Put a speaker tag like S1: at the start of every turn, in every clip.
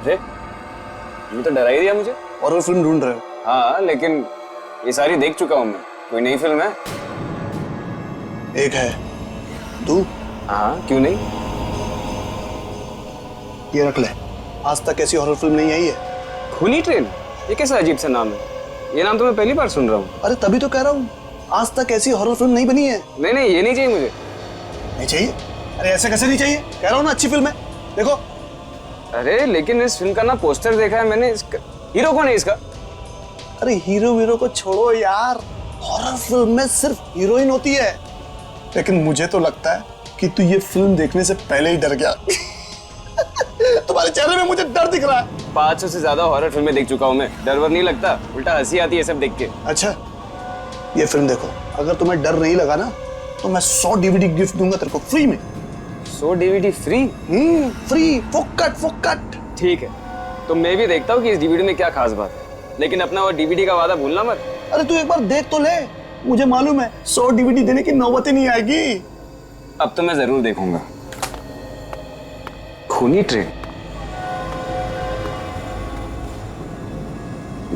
S1: अरे ये तो डरा ही दिया मुझे।
S2: हॉरर फिल्म ढूंढ रहे हो?
S1: हाँ लेकिन ये सारी देख चुका हूँ मैं। कोई नई फिल्म है?
S2: एक है, तू?
S1: हाँ क्यों नहीं।
S2: ये रख ले, आज तक ऐसी हॉरर फिल्म नहीं आई है।
S1: खूनी ट्रेन? ये कैसा अजीब सा नाम है, ये नाम तो मैं पहली बार सुन रहा हूँ।
S2: अरे तभी तो कह रहा हूँ, आज तक ऐसी हॉरर फिल्म नहीं बनी है।
S1: नहीं नहीं ये नहीं चाहिए मुझे।
S2: नहीं चाहिए? अरे ऐसे कैसे नहीं चाहिए? कह रहा हूँ ना अच्छी फिल्म है, देखो।
S1: अरे लेकिन इस फिल्म का ना पोस्टर देखा है मैंने, इसका हीरो कौन है इसका?
S2: अरे हीरो वीरो को छोड़ो यार, हॉरर फिल्म में सिर्फ हीरोइन होती है। लेकिन मुझे तो लगता है कि तू ये फिल्म देखने से पहले ही डर गया। तुम्हारे चेहरे में मुझे डर दिख रहा है।
S1: 500 से ज्यादा हॉरर फिल्में देख चुका हूँ मैं, डर वर नहीं लगता, उल्टा हंसी आती है सब देख के।
S2: अच्छा ये फिल्म देखो, अगर तुम्हें डर नहीं लगा ना तो मैं 100 DVD गिफ्ट दूंगा तेरे को फ्री में।
S1: 100 DVD फ्री?
S2: फ्री, फुक्कट फुक्कट।
S1: ठीक है, तो मैं भी देखता हूँ कि इस DVD में क्या खास बात है, लेकिन अपना वो DVD का वादा भूलना मत।
S2: अरे तू एक बार देख तो ले, मुझे मालूम है 100 DVD देने की नौबत ही नहीं आएगी।
S1: अब तो मैं जरूर देखूंगा खूनी ट्रेन।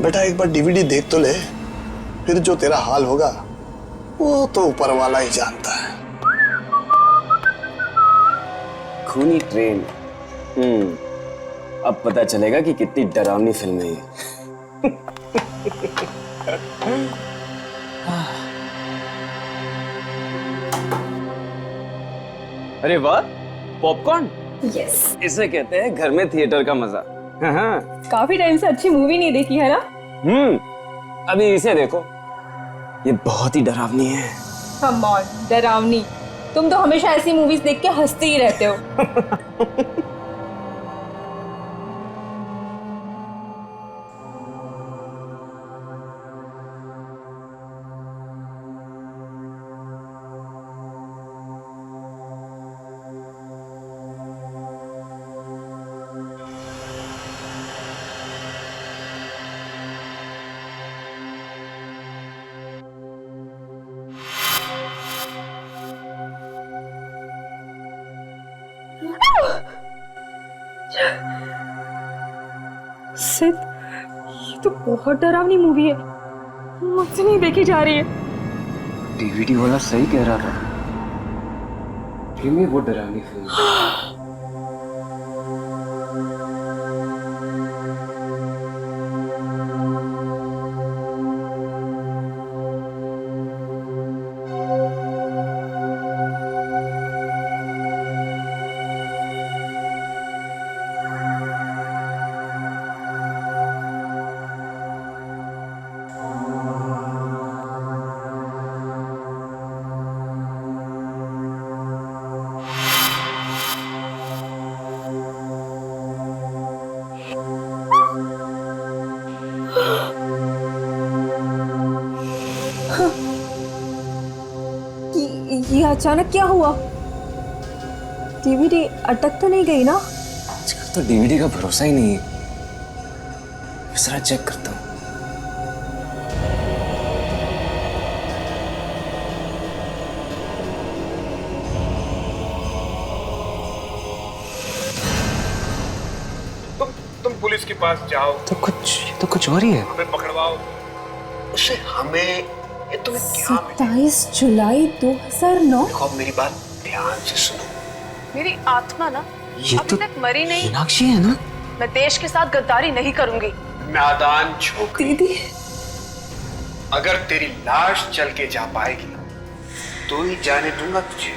S2: बेटा एक बार DVD देख तो ले, फिर जो तेरा हाल होगा वो तो ऊपर वाला ही जानता है।
S1: खूनी ट्रेन, अब पता चलेगा कि कितनी डरावनी फिल्म है ये। अरे वाह, पॉपकॉर्न।
S3: यस,
S1: इसे कहते हैं घर में थिएटर का मजा। हाँ।
S3: काफी टाइम से अच्छी मूवी नहीं देखी है ना।
S1: अभी इसे देखो, ये बहुत ही डरावनी है।
S3: कम ऑन, डरावनी? तुम तो हमेशा ऐसी मूवीज देख के हंसते ही रहते हो। सिद्ध, ये तो बहुत डरावनी मूवी है, मुझसे नहीं देखी जा रही है।
S1: DVD वाला सही कह रहा था, फिल्म में वो डरावनी फिल्म।
S3: ये अचानक क्या हुआ? DVD अटक तो नहीं गई ना?
S1: आजकल तो DVD का भरोसा ही नहीं है। जरा चेक करता हूँ।
S4: तुम पुलिस के पास जाओ।
S1: तो कुछ और ही है।
S4: हमें पकड़वाओ।
S2: उसे हमें, ये तुम्हें क्या
S3: 27 जुलाई 2009।
S2: देखो अब मेरी बात ध्यान से सुनो।
S5: मेरी आत्मा ना
S1: ये
S5: अभी
S1: तो
S5: तक मरी नहीं।
S1: मीनाक्षी है ना?
S5: मैं देश के साथ गद्दारी नहीं करूंगी।
S4: नादान छोकरी,
S3: दीदी,
S4: अगर तेरी लाश चल के जा पाएगी तो ही जाने दूंगा तुझे।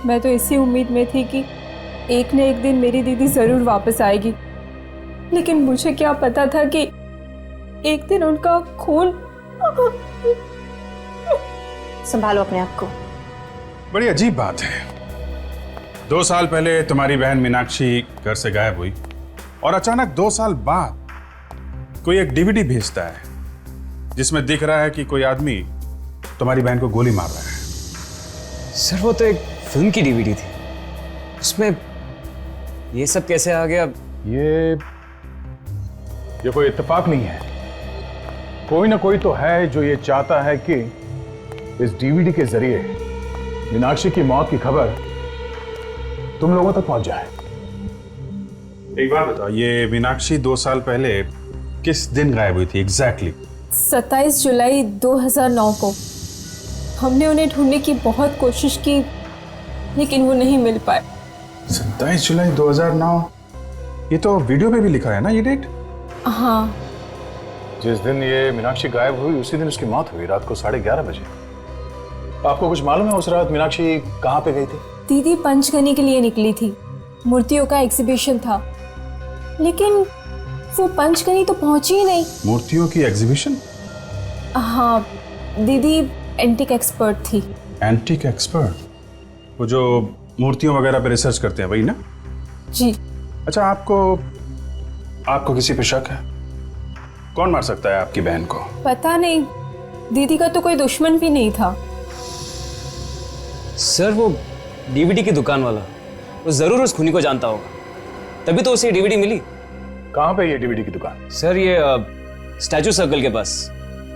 S3: मैं तो इसी उम्मीद में थी कि एक न एक दिन मेरी दीदी जरूर वापस आएगी, लेकिन मुझे क्या पता था कि एक दिन उनका खून।
S5: संभालो अपने आप को।
S6: बड़ी अजीब बात है, 2 साल पहले तुम्हारी बहन मीनाक्षी घर से गायब हुई और अचानक 2 साल बाद कोई एक DVD भेजता है जिसमें दिख रहा है कि कोई आदमी तुम्हारी बहन को गोली मार रहा है।
S1: सर वो तो एक फिल्म की DVD थी, उसमें ये सब कैसे आ गया?
S7: ये कोई इत्तेफाक नहीं है, कोई ना कोई तो है जो ये चाहता है कि इस डीवीडी के जरिए मीनाक्षी की मौत की खबर तुम लोगों तक पहुंच जाए।
S6: एक बात बताओ, ये मीनाक्षी 2 साल पहले किस दिन गायब हुई थी एग्जैक्टली?
S3: 27 जुलाई 2009 को। हमने उन्हें ढूंढने की बहुत कोशिश की, लेकिन वो नहीं मिल पाए।
S6: 27 जुलाई 2009, ये तो वीडियो पे भी लिखा है ना ये डेट?
S3: हाँ,
S7: जिस दिन ये मीनाक्षी गायब हुई उसी दिन उसकी मौत हुई, रात को 11:30 बजे। आपको कुछ मालूम है उस रात मीनाक्षी कहाँ पे गई थी?
S3: दीदी पंचगनी के लिए निकली थी। मूर्तियों का एग्जीबिशन था, लेकिन वो पंचगनी तो पहुंची ही नहीं।
S6: मूर्तियों की एग्जीबिशन?
S3: हाँ, दीदी एंटिक एक्सपर्ट थी।
S6: Antique expert? वो जो मूर्तियों वगैरह पे रिसर्च करते हैं, वही ना?
S3: जी।
S6: अच्छा, आपको किसी पे शक है? कौन मार सकता है आपकी बहन को?
S3: पता नहीं, दीदी का तो कोई दुश्मन भी नहीं था।
S1: सर वो डीवीडी की दुकान वाला, वो जरूर उस खूनी को जानता होगा, तभी तो उसे डीवीडी मिली।
S7: कहाँ पे ये डीवीडी की दुकान?
S1: सर ये स्टैचू सर्कल के पास।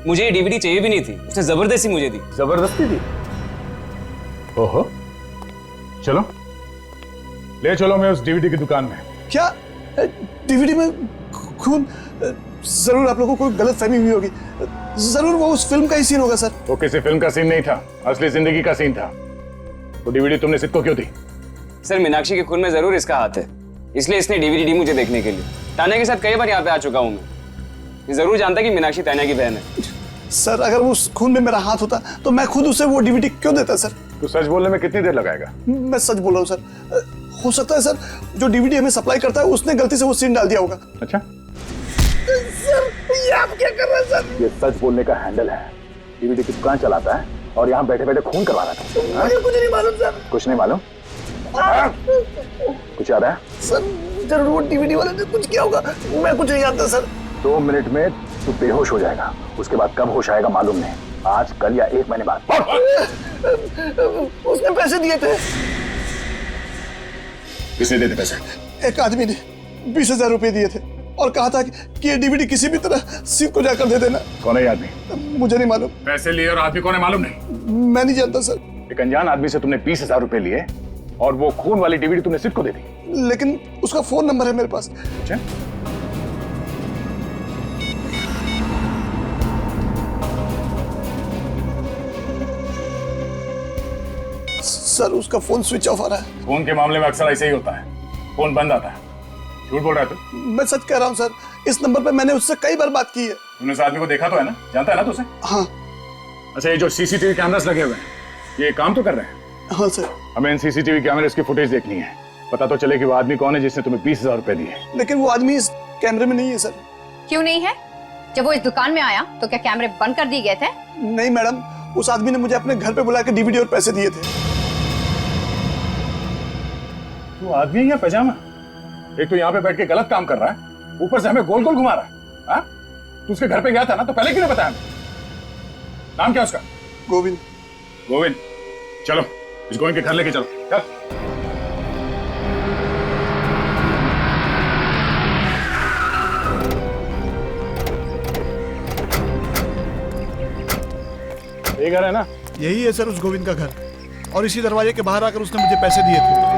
S1: मुझे ये डीवीडी चाहिए भी नहीं थी, उसने जबरदस्ती मुझे दी।
S7: जबरदस्ती दी? ओहो, चलो ले चलो मैं उस डीवीडी की दुकान में।
S2: क्या डीवीडी में खून? जरूर आप लोगों को कोई गलत फहमी हुई होगी। जरूर वो उस फिल्म का ही सीन होगा सर।
S7: वो किसी फिल्म का सीन नहीं था, असली जिंदगी का सीन था। वो डीवीडी तुमने सिद्ध को क्यों दी?
S1: सर मीनाक्षी के खून में जरूर इसका हाथ है, इसलिए इसने डीवीडी दी मुझे देखने के लिए। तान्या के साथ कई बार यहाँ पे आ चुका हूँ मैं, ये जरूर जानता कि मीनाक्षी तान्या की बहन है।
S2: सर अगर उस खून में मेरा हाथ होता तो मैं खुद उसे वो डीवीडी क्यों देता सर?
S7: तू सच बोलने में कितनी देर लगाएगा?
S2: मैं सच बोल रहा हूँ सर। हो सकता है सर जो डीवीडी हमें सप्लाई करता है उसने गलती से वो सीन डाल दिया होगा।
S7: अच्छा,
S2: सर ये आप क्या कर रहे हैं सर?
S7: ये सच बोलने का हैंडल है। डीवीडी की दुकान चलाता है और यहाँ बैठे बैठे खून करवा रहा था।
S2: मुझे कुछ नहीं मालूम सर।
S7: कुछ नहीं मालूम? कुछ याद है?
S2: सर जरूर वो डीवीडी वाले ने कुछ किया होगा, मैं कुछ नहीं जानता सर।
S7: 2 मिनट में तू बेहोश हो जाएगा, उसके बाद कब होश आएगा मालूम नहीं, आज, कल या 1 महीने बाद।
S2: उसने पैसे दिए थे।
S7: किसने दिए थे पैसे?
S2: एक आदमी ने 20,000 रुपए दिए थे और कहा था कि ये डीवीडी किसी भी तरह सिद्ध को जाकर दे देना।
S7: कौन है ये आदमी?
S2: मुझे नहीं मालूम।
S7: पैसे लिए और आदमी कौन है मालूम नहीं?
S2: मैं नहीं जानता सर।
S7: एक अनजान आदमी से तुमने 20,000 रुपए लिए और वो खून वाली डीवीडी तुमने सिद्ध को दे दी।
S2: लेकिन उसका फोन नंबर है मेरे पास।
S7: अच्छा,
S2: सर उसका फोन स्विच ऑफ आ रहा है।
S7: फोन के मामले में अक्सर ऐसे ही होता है, फोन बंद आता है। झूठ बोल रहा है तू?
S2: मैं सच कह रहा हूँ सर, इस नंबर पे मैंने उससे कई बार बात की है।
S7: तुमने उस आदमी को देखा तो है ना? जानता है ना तू उसे?
S2: हाँ।
S7: अच्छा, ये जो सीसीटीवी कैमरास लगे हुए हैं, ये काम तो कर रहे हैं?
S2: हाँ सर।
S7: हमें इन सीसीटीवी कैमरास की फुटेज देखनी है, पता तो चले कि वो आदमी कौन है जिसने तुम्हें 20,000 रुपए दिए।
S2: लेकिन वो आदमी इस कैमरे में नहीं है सर।
S8: क्यों नहीं है? जब वो इस दुकान में आया तो क्या कैमरे बंद कर दिए गए थे?
S2: नहीं मैडम, उस आदमी ने मुझे अपने घर पे बुला के डीवीडी और पैसे दिए थे।
S7: तू आदमी है या पैजामा? एक तो यहाँ पे बैठ के गलत काम कर रहा है, ऊपर से हमें गोल गोल घुमा रहा है। हाँ? तू उसके घर पे गया था ना, तो पहले क्यों नहीं बताया? नाम क्या उसका?
S2: गोविंद।
S7: गोविंद, चलो इस गोविंद के घर लेके चलो। चल। ये घर है ना?
S2: यही है सर उस गोविंद का घर, और इसी दरवाजे के बाहर आकर उसने मुझे पैसे दिए थे।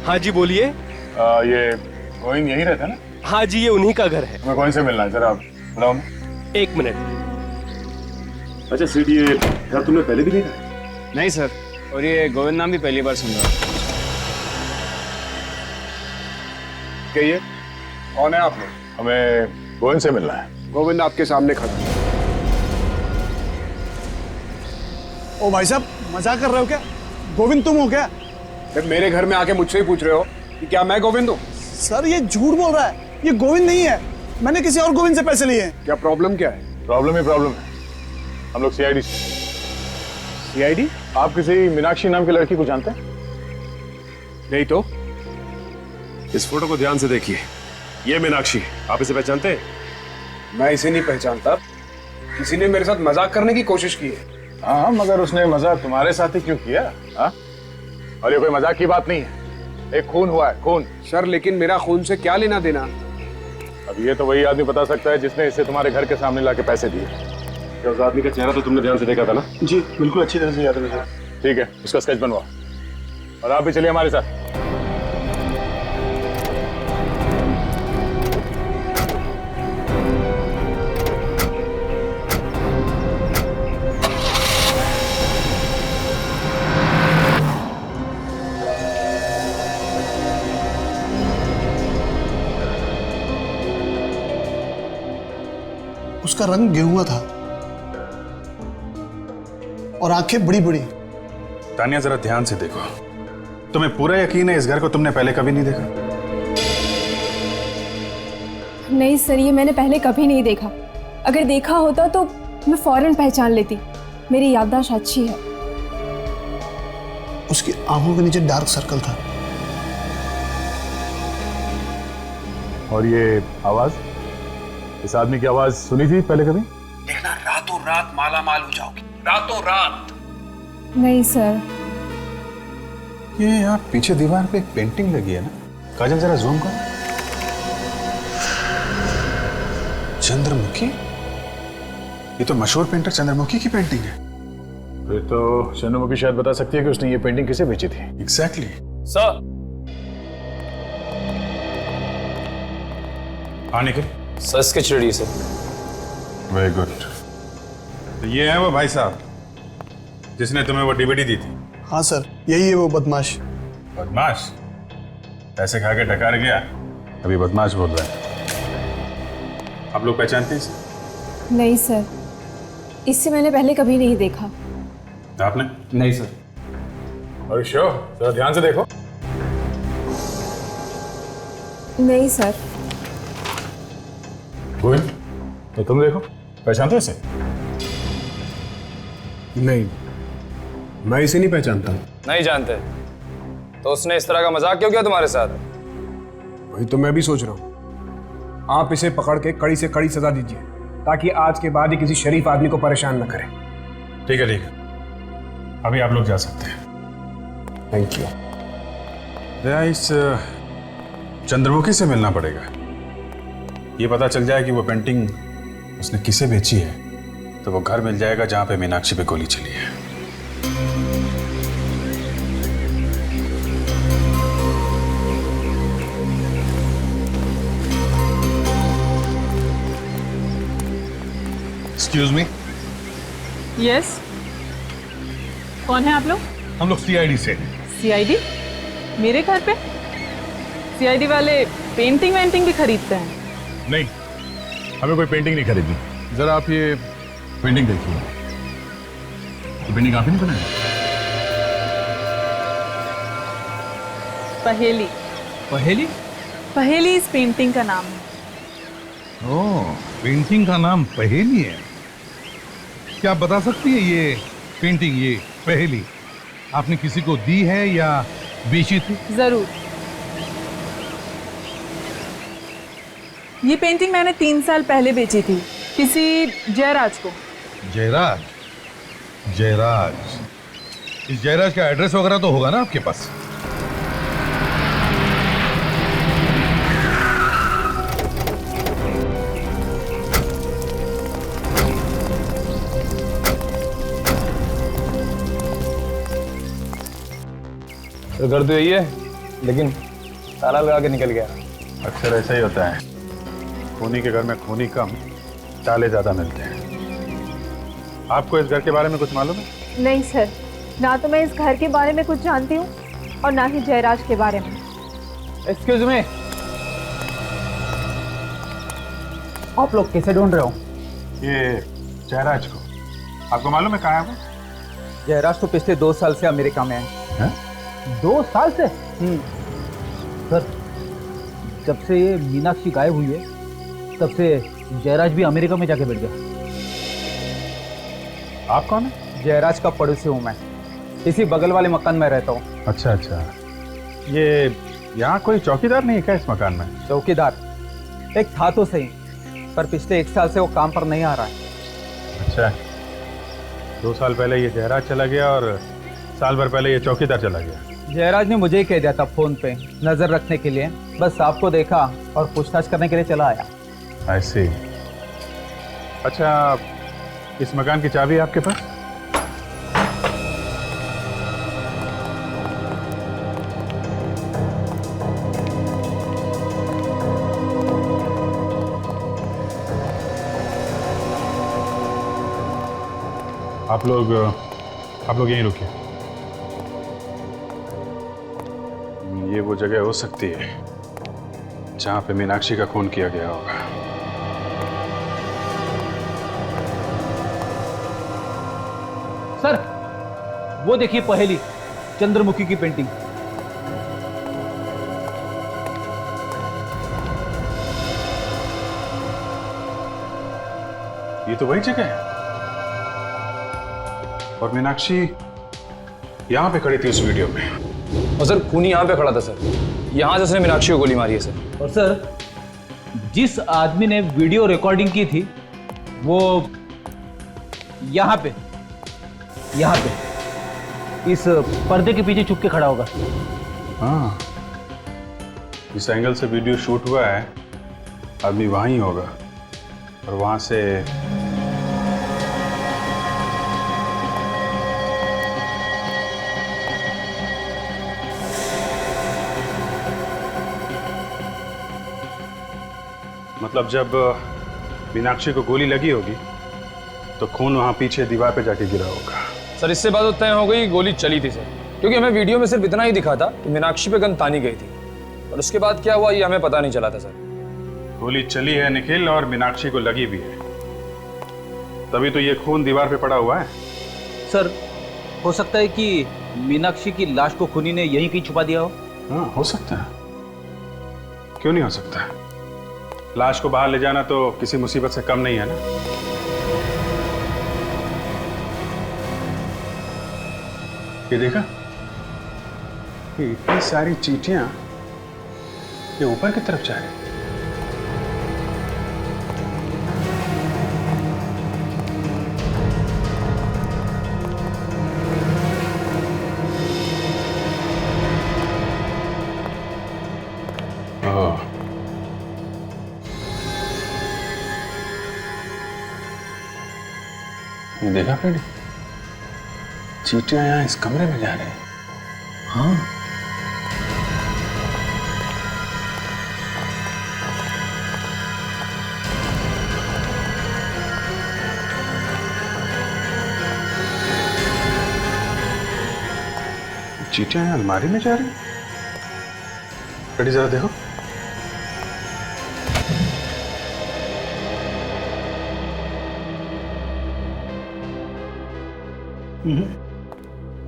S9: हाँ जी बोलिए।
S7: ये गोविंद यहीं रहता है ना?
S9: हाँ जी, ये उन्हीं का घर है।
S7: हमें गोविंद से मिलना है, जरा आप बुलाओ।
S9: 1 मिनट।
S7: अच्छा सीट, ये घर तुमने पहले भी देखा है?
S1: नहीं सर, और ये गोविंद नाम भी पहली बार सुन रहा हूँ।
S7: कहिए, कौन है आप लोग? हमें गोविंद से मिलना है।
S4: गोविंद आपके सामने खड़ा है।
S2: ओ भाई साहब, मजाक कर रहे हो क्या? गोविंद तुम हो क्या?
S4: फिर मेरे घर में आके मुझसे ही पूछ रहे हो कि क्या मैं गोविंद हूँ?
S2: सर ये झूठ बोल रहा है, ये गोविंद नहीं है। मैंने किसी और गोविंद से पैसे लिए हैं।
S4: क्या प्रॉब्लम क्या है?
S7: प्रॉब्लम ही प्रॉब्लम है। हम लोग सीआईडी से।
S4: सीआईडी?
S7: आप किसी मीनाक्षी नाम की लड़की को जानते हैं?
S4: नहीं तो।
S10: इस फोटो को ध्यान से देखिए, ये मीनाक्षी, आप इसे पहचानते हैं?
S4: मैं इसे नहीं पहचानता। किसी ने मेरे साथ मजाक करने की कोशिश की है।
S7: हाँ, मगर उसने मजाक तुम्हारे साथ ही क्यों किया? हाँ? और ये कोई मजाक की बात नहीं है। एक खून हुआ है, खून।
S4: सर लेकिन मेरा खून से क्या लेना देना?
S7: अब ये तो वही आदमी बता सकता है जिसने इसे तुम्हारे घर के सामने लाके पैसे दिए।
S10: क्या उस आदमी का चेहरा तो तुमने ध्यान से देखा था ना?
S2: जी बिल्कुल अच्छी तरह से याद है मुझे।
S7: ठीक है, उसका स्केच बनवाओ और आप भी चलिए हमारे साथ।
S2: उसका रंग गेहुआ था और आंखें बड़ी बड़ी।
S6: तानिया जरा ध्यान से देखो, तुम्हें पूरा यकीन है इस घर को तुमने पहले कभी नहीं देखा?
S3: नहीं सर, ये मैंने पहले कभी नहीं देखा। अगर देखा होता तो मैं फौरन पहचान लेती। मेरी याददाश्त अच्छी है।
S2: उसकी आंखों के नीचे डार्क सर्कल था।
S7: और ये आवाज, इस आदमी की आवाज सुनी थी पहले कभी?
S4: देखना रातों रात माला माल हो जाओगी, रातों रात।
S3: नहीं सर।
S6: ये यहाँ पीछे दीवार पे एक पेंटिंग लगी है ना, काजल जरा जूम करो। चंद्रमुखी, ये तो मशहूर पेंटर चंद्रमुखी की पेंटिंग है।
S7: फिर तो चंद्रमुखी शायद बता सकती है कि उसने ये पेंटिंग किसे बेची थी।
S6: एग्जैक्टली।
S9: सर
S6: आने के
S9: सर स्केच रेडी है सर।
S6: Very good. तो ये है वो भाई साहब जिसने तुम्हें वो डीवीडी दी थी?
S2: हाँ सर, यही है वो बदमाश।
S6: बदमाश? पैसे खा के डकार गया, अभी बदमाश बोल रहा है। आप लोग पहचानते हैं इसे?
S3: नहीं सर, इससे मैंने पहले कभी नहीं देखा।
S6: आपने?
S9: नहीं सर।
S7: और श्योर, जरा ध्यान से देखो।
S3: नहीं सर।
S7: गोविंद, तो तुम देखो, पहचानते हो इसे?
S4: नहीं, मैं इसे नहीं पहचानता।
S9: नहीं जानते तो उसने इस तरह का मजाक क्यों किया तुम्हारे साथ?
S4: वही तो मैं भी सोच रहा हूँ। आप इसे पकड़ के कड़ी से कड़ी सजा दीजिए ताकि आज के बाद ही किसी शरीफ आदमी को परेशान न करे।
S6: ठीक है ठीक है, अभी आप लोग जा सकते हैं।
S4: Thank you.
S6: इस चंद्रमुखी से मिलना पड़ेगा। ये पता चल जाए कि वो पेंटिंग उसने किसे बेची है तो वो घर मिल जाएगा जहां पे मीनाक्षी पे गोली चली है।
S7: Excuse me.
S11: यस, कौन है आप लोग?
S7: हम लोग सीआईडी से।
S11: सीआईडी? मेरे घर पे? सीआईडी वाले पेंटिंग वेंटिंग भी खरीदते हैं?
S7: नहीं, हमें कोई पेंटिंग नहीं खरीदनी। जरा आप ये पेंटिंग देखिए। ये पेंटिंग आप ही नहीं बनाई?
S11: पहेली।
S7: पहेली?
S11: पहेली इस पेंटिंग का नाम है।
S7: ओह, पेंटिंग का नाम पहेली है। क्या आप बता सकती है ये पेंटिंग, ये पहेली आपने किसी को दी है या बेची थी?
S11: जरूर। ये पेंटिंग मैंने 3 साल पहले बेची थी किसी जयराज को।
S7: जयराज? जयराज, इस जयराज का एड्रेस वगैरह तो होगा ना आपके पास?
S9: तो घर तो यही है, लेकिन ताला लगा के निकल गया।
S6: अक्सर ऐसा ही होता है, खूनी के घर में खूनी कम, ताले ज्यादा मिलते हैं। आपको इस घर के बारे में कुछ मालूम है?
S3: नहीं सर, ना तो मैं इस घर के बारे में कुछ जानती हूँ और ना ही जयराज के बारे में।
S9: एक्सक्यूज मी, आप लोग कैसे ढूंढ रहे हो?
S6: ये जयराज को आपको मालूम है कहाँ है वो?
S9: जयराज तो पिछले 2 साल से अमेरिका में है। 2 साल से? सर, जब से ये मीनाक्षी गायब हुई है तब से जयराज भी अमेरिका में जाके बैठ गया।
S6: आप कौन है?
S9: जयराज का पड़ोसी हूँ मैं, इसी बगल वाले मकान में रहता हूँ।
S6: अच्छा अच्छा, ये यहाँ कोई चौकीदार नहीं है क्या इस मकान में?
S9: चौकीदार एक था तो सही, पर पिछले 1 साल से वो काम पर नहीं आ रहा है।
S6: अच्छा, 2 साल पहले ये जयराज चला गया और साल भर पहले ये चौकीदार चला गया।
S9: जयराज ने मुझे ही कह दिया था फोन पे नजर रखने के लिए, बस आपको देखा और पूछताछ करने के लिए चला आया।
S6: I see. अच्छा, इस मकान की चाबी है आपके पास? आप लोग यहीं रुकिए। ये वो जगह हो सकती है जहां पे मीनाक्षी का खून किया गया होगा।
S9: सर, वो देखिए पहेली, चंद्रमुखी की पेंटिंग।
S6: ये तो वही जगह है। और मीनाक्षी यहां पे खड़ी थी उस वीडियो में।
S12: और सर खूनी यहाँ पे खड़ा था सर, यहाँ से उसने मीनाक्षी को गोली मारी है सर।
S9: और सर, जिस आदमी ने वीडियो रिकॉर्डिंग की थी वो यहाँ पे इस पर्दे के पीछे छुप के खड़ा होगा।
S6: हाँ, इस एंगल से वीडियो शूट हुआ है, आदमी वहां ही होगा और वहां से मतलब जब मीनाक्षी को गोली लगी होगी तो खून वहां पीछे दीवार पे जाके गिरा होगा।
S12: सर इससे बात तो तय हो गई गोली चली थी सर, क्योंकि हमें वीडियो में सिर्फ इतना ही दिखा था कि मीनाक्षी पे गन तानी गई थी और उसके बाद क्या हुआ ये हमें पता नहीं चला था सर।
S6: गोली चली है निखिल और मीनाक्षी को लगी भी है, तभी तो ये खून दीवार पे पड़ा हुआ है।
S9: सर, हो सकता है कि मीनाक्षी की लाश को खूनी ने यहीं कहीं छुपा दिया हो।
S6: हाँ, हो सकता है, क्यों नहीं हो सकता है। लाश को बाहर ले जाना तो किसी मुसीबत से कम नहीं है ना। ये देखा, ये इतनी सारी चींटियां ये ऊपर की तरफ जा रही हैं। ये देखा फ्रेंड, चींटियां यहाँ इस कमरे में जा रहे हैं। हाँ, चींटियां यहाँ अलमारी में जा रही हैं। फ्रेंड जरा देखो।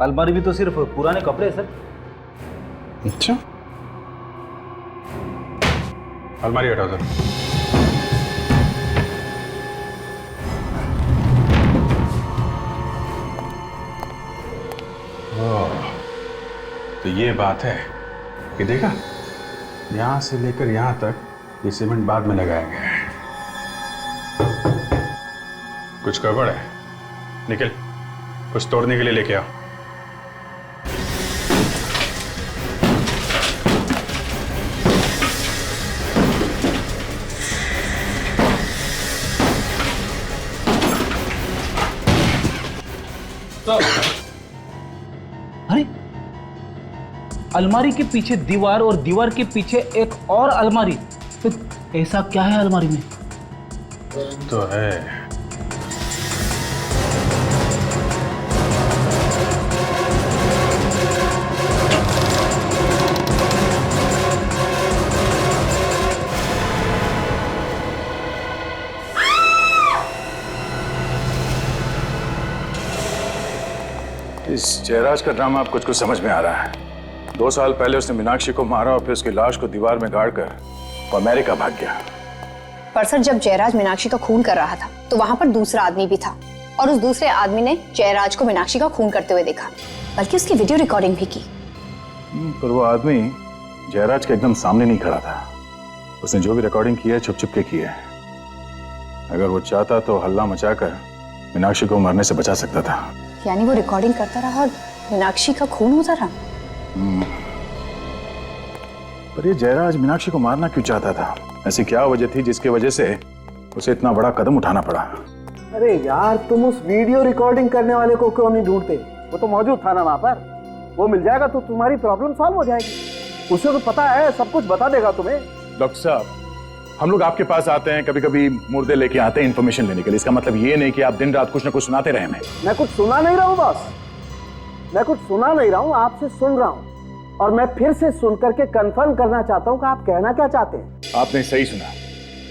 S9: अलमारी भी तो सिर्फ पुराने कपड़े हैं सर।
S6: अच्छा, अलमारी हटाओ सर। तो ये बात है कि देखा, यहां से लेकर यहां तक ये सीमेंट बाद में लगाया गया है। कुछ गड़बड़ है निखिल, कुछ तोड़ने के लिए लेके आओ।
S9: अरे, अलमारी के पीछे दीवार और दीवार के पीछे एक और अलमारी, तो ऐसा क्या है अलमारी में?
S6: तो है
S7: इस जयराज का ड्रामा अब कुछ समझ में आ रहा है। 2 साल पहले उसने मीनाक्षी को मारा और फिर उसकी लाश को दीवार में गाड़कर वो अमेरिका भाग गया।
S8: पर सर, जब जयराज मीनाक्षी का खून कर रहा था तो वहां पर दूसरा आदमी भी था और उस दूसरे आदमी ने जयराज को मीनाक्षी का खून करते हुए देखा, बल्कि उसकी वीडियो रिकॉर्डिंग भी की।
S7: पर वो आदमी जयराज के एकदम सामने नहीं खड़ा था। उसने जो भी रिकॉर्डिंग की है छुप छुप के की है। अगर वो चाहता तो हल्ला मचाकर मीनाक्षी को मरने से बचा सकता था।
S8: यानी वो रिकॉर्डिंग करता रहा और मीनाक्षी का खून होता रहा।
S7: पर ये जयराज मीनाक्षी को मारना क्यों चाहता था? ऐसी क्या वजह थी जिसकी वजह से उसे इतना बड़ा कदम उठाना पड़ा?
S13: अरे यार, तुम उस वीडियो रिकॉर्डिंग करने वाले को क्यों नहीं ढूंढते? वो तो मौजूद था ना वहां पर। वो मिल जाएगा तो तुम्हारी प्रॉब्लम सॉल्व हो जाएगी। उसे तो पता है, सब कुछ बता देगा तुम्हें।
S7: डॉक्टर साहब, हम लोग आपके पास आते हैं, कभी कभी मुर्दे लेके आते हैं इन्फॉर्मेशन लेने के लिए। इसका मतलब ये नहीं कि आप दिन रात कुछ ना कुछ सुनाते रहे हमें।
S13: मैं कुछ सुना नहीं रहा हूँ बॉस, मैं कुछ सुना नहीं रहा हूँ, आपसे सुन रहा हूँ। और मैं फिर से सुन करके कंफर्म करना चाहता हूँ कि आप कहना क्या चाहते हैं।
S7: आपने सही सुना।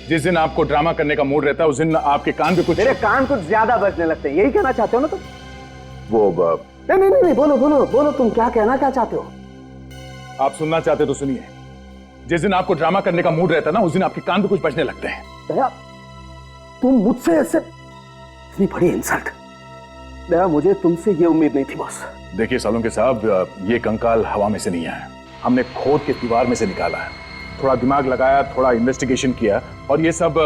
S7: जिस दिन आपको ड्रामा करने का मूड रहता है उस दिन आपके कान पे कुछ,
S13: मेरे कान कुछ ज्यादा बजने लगते हैं। यही कहना चाहते हो ना तुम?
S7: वो
S13: नहीं, बोलो बोलो बोलो, तुम क्या कहना क्या चाहते हो?
S7: आप सुनना चाहते तो सुनिए। जिस दिन आपको ड्रामा करने का मूड रहता है ना, उस दिन आपके कान पे कुछ बजने लगते हैं।
S13: दया, तुम मुझसे ऐसे, इतनी बड़ी इंसल्ट। दया, मुझे तुमसे ये उम्मीद नहीं थी बॉस।
S7: देखिए सालोंके साहब, ये कंकाल हवा में से नहीं आया, हमने खोद के दीवार में से निकाला है। थोड़ा दिमाग लगाया, थोड़ा इन्वेस्टिगेशन किया, और ये सब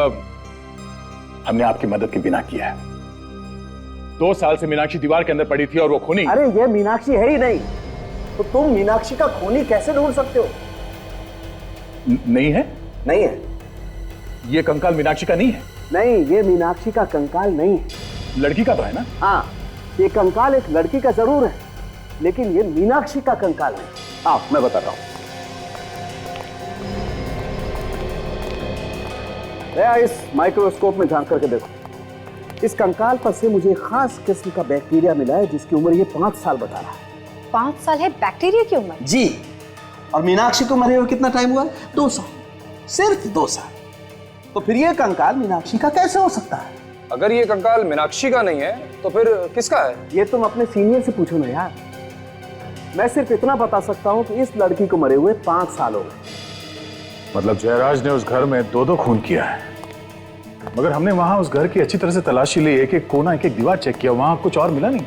S7: हमने आपकी मदद के बिना किया है। 2 साल से मीनाक्षी दीवार के अंदर पड़ी थी और वो खूनी।
S13: अरे ये मीनाक्षी है ही नहीं, तो तुम मीनाक्षी का खूनी कैसे ढूंढ सकते हो?
S7: नहीं है?
S13: नहीं है।
S7: ये कंकाल मीनाक्षी का नहीं है?
S13: नहीं, ये मीनाक्षी का कंकाल नहीं है।
S7: लड़की का तो है ना?
S13: हाँ, ये कंकाल एक लड़की का जरूर है, लेकिन ये मीनाक्षी का कंकाल नहीं। आओ मैं बताता हूं। इस माइक्रोस्कोप में झांक करके देखो। इस कंकाल पर से मुझे खास किस्म का बैक्टीरिया मिला है जिसकी उम्र ये 5 साल बता रहा है।
S8: 5 साल है बैक्टीरिया की उम्र?
S2: जी। और मीनाक्षी को मरे हुए कितना टाइम हुआ? 2 साल, सिर्फ 2 साल। तो फिर ये कंकाल मीनाक्षी का कैसे हो सकता है?
S12: अगर ये कंकाल मीनाक्षी का नहीं है तो फिर किसका है?
S13: ये तुम अपने सीनियर से पूछो ना यार। मैं सिर्फ इतना बता सकता हूँ कि इस लड़की को मरे हुए 5 साल हो गए।
S7: मतलब जयराज ने उस घर में 2-2 खून किया है, मगर हमने वहां उस घर की अच्छी तरह से तलाशी ली, एक एक कोना, एक एक दीवार चेक किया, वहां कुछ और मिला नहीं।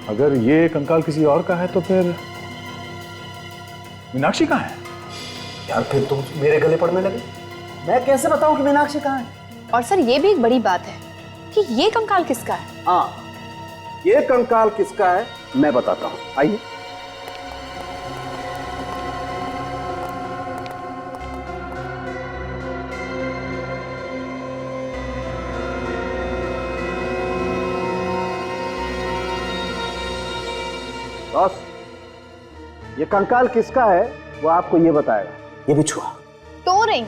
S7: अगर ये कंकाल किसी और का है तो फिर मीनाक्षी कहाँ है?
S2: यार फिर तुम मेरे गले पड़ने लगे।
S13: मैं कैसे बताऊं कि मीनाक्षी कहाँ है?
S8: और सर ये भी एक बड़ी बात है कि ये कंकाल किसका है?
S13: हाँ, ये कंकाल किसका है मैं बताता हूँ, आइए। बॉस, ये कंकाल किसका है वो आपको ये बताएगा। ये बिछुआ
S8: तोरिंग।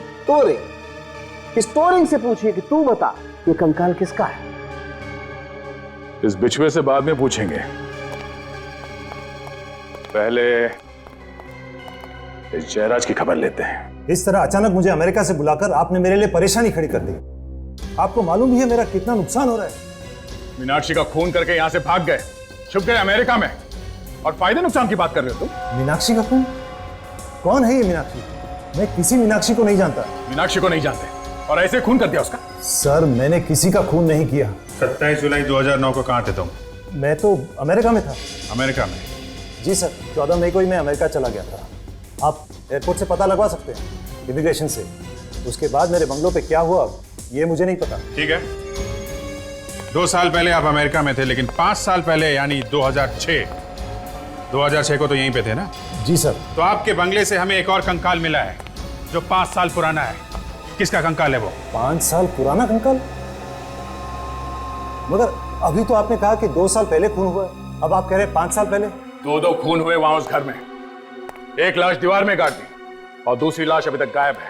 S13: इस तोरिंग से पूछिए कि तू बता ये कंकाल किसका है।
S7: इस बिछुए से बाद में पूछेंगे, पहले इस जयराज की खबर लेते हैं।
S14: इस तरह अचानक मुझे अमेरिका से बुलाकर आपने मेरे लिए परेशानी खड़ी कर दी। आपको मालूम भी है मेरा कितना नुकसान हो रहा है।
S7: मीनाक्षी का खून करके यहां से भाग गए, छुप गए अमेरिका में, और फायदे नुकसान की बात कर रहे हो तुम?
S14: मीनाक्षी का खून? कौन है ये मीनाक्षी? मैं किसी मीनाक्षी को नहीं जानता।
S7: मीनाक्षी को नहीं जानते और ऐसे खून कर दिया उसका?
S14: सर मैंने किसी का खून नहीं किया।
S6: 27 जुलाई 2009 को कहाँ थे तुम?
S14: मैं तो अमेरिका में था।
S6: अमेरिका में?
S14: जी सर, 14 मई को ही मैं अमेरिका चला गया था। आप एयरपोर्ट से पता लगवा सकते हैं, इमिग्रेशन से। उसके बाद मेरे बंगलों पे क्या हुआ ये मुझे नहीं पता।
S6: ठीक है, 2 साल पहले आप अमेरिका में थे, लेकिन 5 साल पहले यानी 2006 को तो यहीं पे थे ना?
S14: जी सर।
S6: तो आपके बंगले से हमें एक और कंकाल मिला है जो 5 साल पुराना है। किसका कंकाल है वो?
S14: 5 साल पुराना कंकाल? मगर अभी तो आपने कहा कि 2 साल पहले खून हुआ है, अब आप कह रहे हैं 5 साल पहले।
S7: 2 खून हुए वहां उस घर में। एक लाश दीवार में गाड़ दी और दूसरी लाश अभी तक गायब है,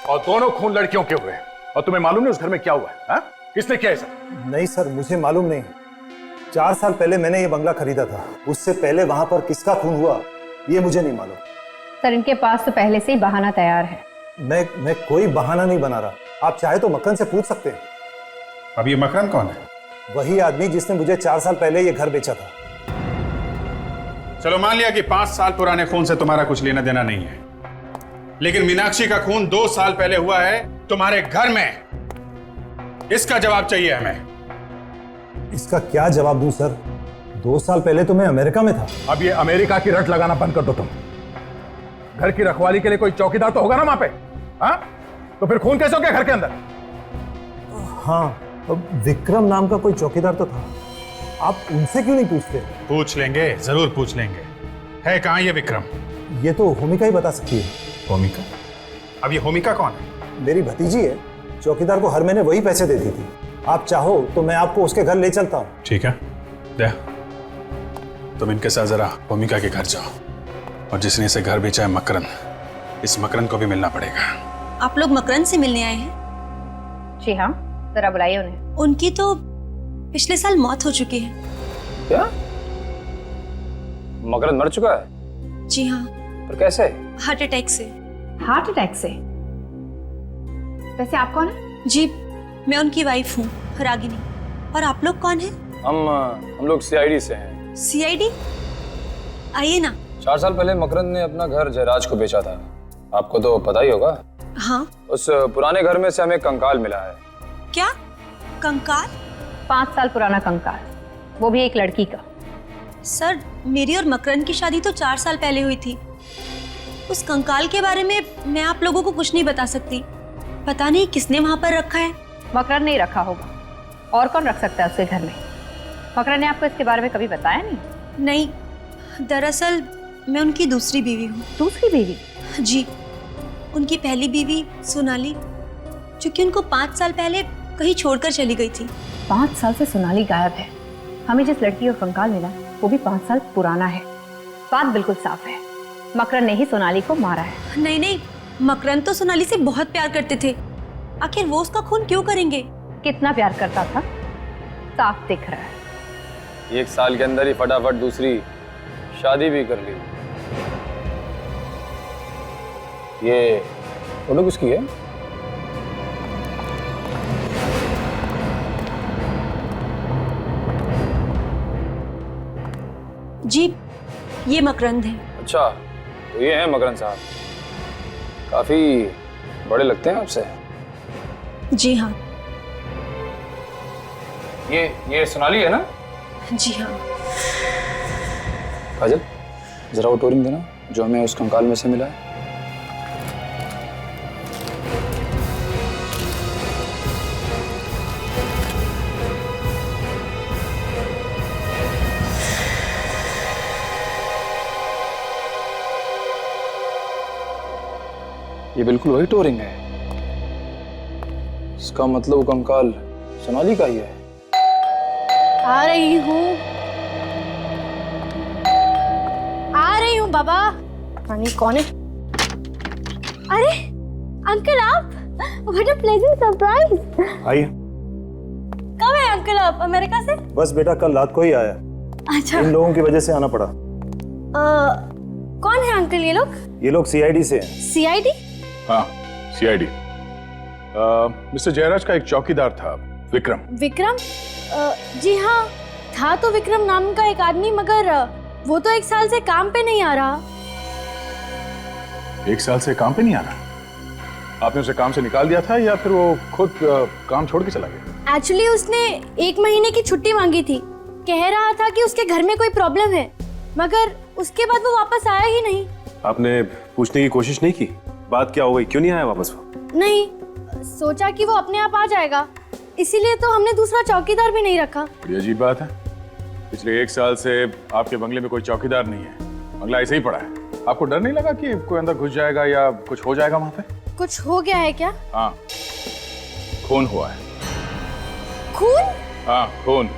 S7: और दोनों खून लड़कियों के हुए। और तुम्हें मालूम नहीं उस घर में क्या हुआ है? हा? किसने किया ऐसा?
S14: नहीं सर, मुझे मालूम नहीं। 4 साल पहले मैंने ये बंगला खरीदा था, उससे पहले वहां पर किसका खून हुआ ये मुझे नहीं मालूम।
S8: सर इनके पास तो पहले से ही बहाना तैयार है।
S14: मैं कोई बहाना नहीं बना रहा। आप चाहे तो मक्खन से पूछ सकते हैं।
S6: अब ये मकरन कौन है?
S14: वही आदमी जिसने मुझे 4 साल पहले ये घर बेचा था।
S6: चलो मान लिया कि 5 साल पुराने खून से तुम्हारा कुछ लेना देना नहीं है, लेकिन मीनाक्षी का खून 2 साल पहले हुआ है तुम्हारे घर में। इसका जवाब चाहिए हमें।
S14: इसका क्या जवाब दूं सर? 2 साल पहले तो मैं अमेरिका में था।
S7: अब ये अमेरिका की रट लगाना बंद कर दो तुम। घर की रखवाली के लिए कोई चौकीदार तो होगा ना वहां पे? हाँ? तो फिर खून कैसे हो गया घर के अंदर?
S14: हाँ, विक्रम नाम का कोई चौकीदार तो था। आप उनसे क्यों नहीं पूछते?
S6: पूछ लेंगे, जरूर पूछ लेंगे। है कहाँ ये विक्रम?
S14: ये तो होमिका ही बता सकती है।
S6: होमिका? अब ये होमिका कौन है?
S14: मेरी भतीजी है, चौकीदार को हर महीने वही पैसे देती थी। आप चाहो तो मैं आपको उसके घर ले चलता हूँ।
S6: ठीक है, दे। तुम इनके साथ जरा होमिका के घर जाओ, और जिसने इसे घर बेचा है मकरंद, इस मकरंद को भी मिलना पड़ेगा।
S15: आप लोग मकरंद से मिलने आए हैं?
S8: जी हाँ, जरा बुलाइए उन्हें।
S15: उनकी तो पिछले साल मौत हो चुकी है।
S12: क्या? मकरंद मर चुका है?
S15: जी हाँ।
S12: पर कैसे?
S15: हार्ट अटैक से।
S8: हार्ट अटैक से? वैसे आप कौन है?
S15: जी, मैं उनकी वाइफ हूँ, रागिनी। और आप लोग कौन हैं?
S12: हम लोग सीआईडी से हैं।
S15: सीआईडी? आइए ना।
S12: 4 साल पहले मकरंद ने अपना घर जयराज को बेचा था, आपको तो पता ही होगा।
S15: हाँ।
S12: उस पुराने घर में से हमें कंकाल मिला है।
S15: क्या? कंकाल?
S8: 5 साल पुराना कंकाल, वो भी एक लड़की का।
S15: सर, मेरी और मकरंद की शादी तो 4 साल पहले हुई थी। उस कंकाल के बारे में मैं आप लोगों को कुछ नहीं बता सकती। पता नहीं किसने वहां पर रखा है।
S8: मकरंद नहीं रखा होगा, और कौन रख सकता है उसके घर में? मकरंद ने आपको इसके बारे में कभी बताया नहीं?
S15: नहीं, दरअसल मैं उनकी दूसरी बीवी हूँ।
S8: दूसरी बीवी?
S15: जी, उनकी पहली बीवी सोनाली, जो कि उनको 5 साल पहले कहीं छोड़कर चली गई थी।
S8: 5 साल से सोनाली गायब है। हमें जिस लड़की का कंकाल मिला वो भी 5 साल पुराना है। बात बिल्कुल साफ है, मकरंद ने ही सोनाली को मारा है।
S15: नहीं नहीं, मकरंद तो सोनाली से बहुत प्यार करते थे। आखिर वो उसका खून क्यों करेंगे?
S8: कितना प्यार करता था साफ दिख रहा है।
S12: 1 साल के अंदर ही फटाफट दूसरी शादी भी कर ली। ये फोटो किसकी है?
S15: जी, ये मकरंद है।
S12: अच्छा, तो ये है मकरंद साहब। काफी बड़े लगते हैं आपसे।
S15: जी हाँ।
S12: ये सोनाली है ना?
S15: जी हाँ।
S12: काजल, जरा वो टोरिंग देना जो हमें उस कंकाल में से मिला है। ये बिल्कुल वही टोरिंग है। इसका मतलब वो कंकाल सोनाली का ही है।
S16: आ रही हूँ बाबा। पानी कौन है? अरे अंकल आप, व्हाट अ प्लेजेंट सरप्राइज।
S14: आइए।
S16: कब है अंकल आप अमेरिका से?
S14: बस बेटा कल रात को ही आया।
S16: अच्छा।
S14: इन लोगों की वजह से आना पड़ा।
S16: कौन है अंकल ये लोग?
S14: ये लोग सीआईडी से हैं।
S16: सीआईडी?
S7: हाँ, सीआईडी। मिस्टर जयराज का एक चौकीदार था, विक्रम।
S16: विक्रम? जी हाँ, था तो विक्रम नाम का एक आदमी, मगर वो तो 1 साल से काम पे नहीं आ रहा।
S7: 1 साल से काम पे नहीं आ रहा? आपने उसे काम से निकाल दिया था या फिर वो खुद काम छोड़ के चला गया?
S16: एक्चुअली उसने 1 महीने की छुट्टी मांगी थी। कह रहा था कि उसके घर में कोई प्रॉब्लम है, मगर उसके बाद वो वापस आया ही नहीं।
S10: आपने पूछने की कोशिश नहीं की बात क्या हो गई, क्यों नहीं आया वापस वो?
S16: नहीं, सोचा कि वो अपने आप आ जाएगा, इसीलिए तो हमने दूसरा चौकीदार भी नहीं रखा।
S7: बड़ी अजीब बात है। पिछले 1 साल से आपके बंगले में कोई चौकीदार नहीं है, बंगला ऐसे ही पड़ा है। आपको डर नहीं लगा कि कोई अंदर घुस जाएगा या कुछ हो जाएगा वहां पे?
S16: कुछ हो गया है क्या?
S7: हाँ, खून हुआ है।
S16: खून?
S7: हाँ, खून।